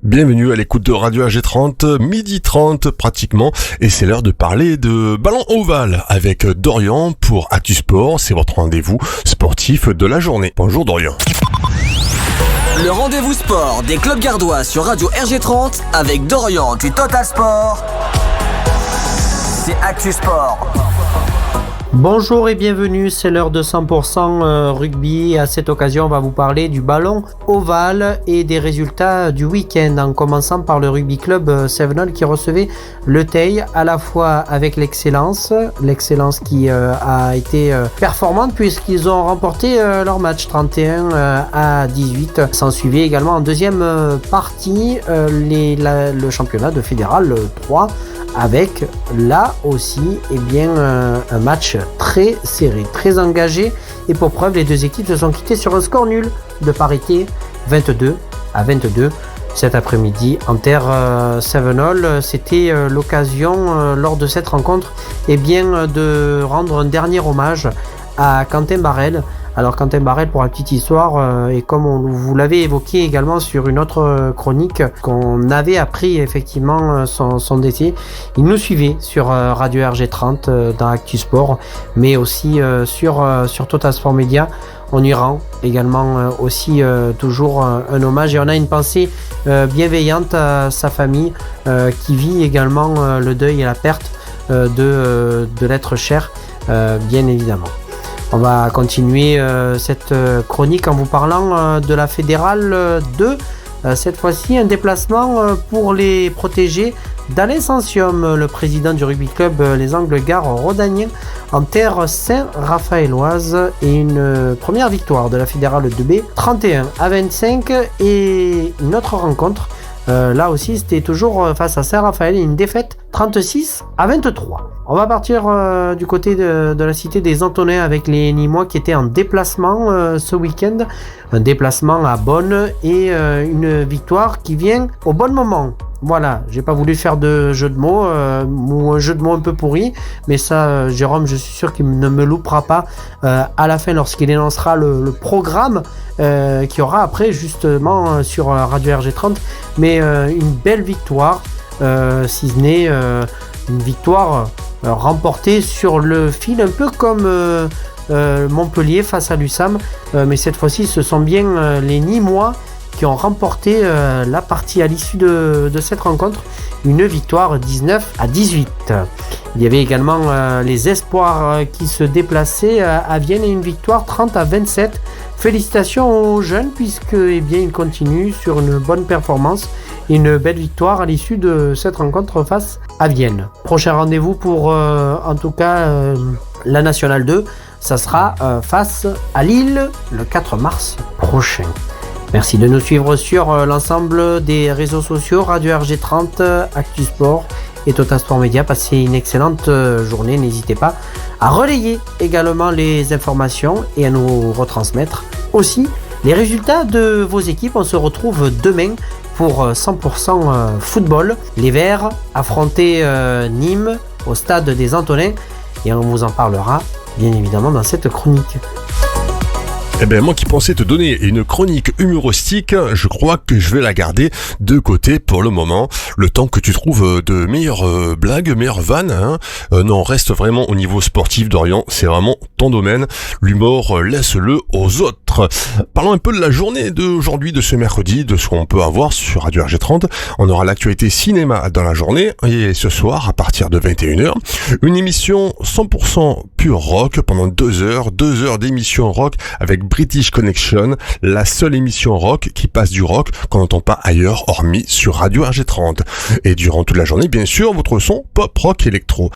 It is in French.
Bienvenue à l'écoute de Radio RG30, midi 30 pratiquement, et c'est l'heure de parler de ballon ovale avec Dorian pour Actu Sport, c'est votre rendez-vous sportif de la journée. Bonjour Dorian. Le rendez-vous sport des clubs gardois sur Radio RG30 avec Dorian du Total Sport. C'est Actu Sport. Bonjour et bienvenue, c'est l'heure de 100% rugby. À cette occasion, on va vous parler du ballon ovale et des résultats du week-end, en commençant par le rugby club Sevenol qui recevait le Teil, à la fois avec l'excellence qui a été performante puisqu'ils ont remporté leur match 31-18. S'en suivait également en deuxième partie le championnat de Fédéral 3 avec là aussi un match très serré, très engagé, et pour preuve les deux équipes se sont quittées sur un score nul de parité 22-22 cet après-midi en terre Sevenol. C'était l'occasion lors de cette rencontre de rendre un dernier hommage à Quentin Barrel. Alors Quentin Barrel, pour la petite histoire, et comme vous l'avez évoqué également sur une autre chronique, qu'on avait appris effectivement son décès, il nous suivait sur Radio RG30 dans Actu Sport, mais aussi sur Total Sport Media. On y rend également aussi toujours un hommage, et on a une pensée bienveillante à sa famille qui vit également le deuil et la perte de l'être cher, bien évidemment. On va continuer cette chronique en vous parlant de la Fédérale 2. Cette fois-ci, un déplacement pour les protégés d'Alain Sensium, le président du rugby club Les Angles-Gares Rodaniens, en terre Saint-Raphaëloise, et une première victoire de la Fédérale 2B, 31-25, et une autre rencontre. Là aussi, c'était toujours face à Saint-Raphaël, une défaite 36-23. On va partir du côté de la cité des Antonins avec les Nîmois qui étaient en déplacement ce week-end. Un déplacement à Bonn et une victoire qui vient au bon moment. Voilà, j'ai pas voulu faire de jeu de mots ou un jeu de mots un peu pourri, mais ça, Jérôme, je suis sûr qu'il ne me loupera pas à la fin lorsqu'il énoncera le programme qu'il y aura après justement sur Radio RG30. Mais une belle victoire, si ce n'est une victoire remportée sur le fil, un peu comme Montpellier face à l'USAM, mais cette fois-ci ce sont bien les Nîmois qui ont remporté la partie à l'issue de cette rencontre, une victoire 19-18. Il y avait également les Espoirs qui se déplaçaient à Vienne, et une victoire 30-27. Félicitations aux jeunes puisque ils continuent sur une bonne performance et une belle victoire à l'issue de cette rencontre face à Vienne. Prochain rendez-vous pour en tout cas la Nationale 2, ça sera face à Lille le 4 mars prochain. Merci de nous suivre sur l'ensemble des réseaux sociaux, Radio RG30, Actu Sport et Total Sport Media. Passez une excellente journée. N'hésitez pas à relayer également les informations et à nous retransmettre aussi les résultats de vos équipes. On se retrouve demain pour 100% football. Les Verts affronter Nîmes au stade des Antonins, et on vous en parlera bien évidemment dans cette chronique. Moi qui pensais te donner une chronique humoristique, je crois que je vais la garder de côté pour le moment, le temps que tu trouves de meilleures blagues, meilleures vannes. Non, reste vraiment au niveau sportif, Dorian, c'est vraiment ton domaine. L'humour, laisse-le aux autres. Parlons un peu de la journée d'aujourd'hui, de ce mercredi, de ce qu'on peut avoir sur Radio RG30. On aura l'actualité cinéma dans la journée, et ce soir, à partir de 21h, une émission 100% pure rock pendant 2 heures d'émission rock avec British Connection, la seule émission rock qui passe du rock qu'on n'entend pas ailleurs hormis sur Radio RG30. Et durant toute la journée, bien sûr, votre son pop rock électro.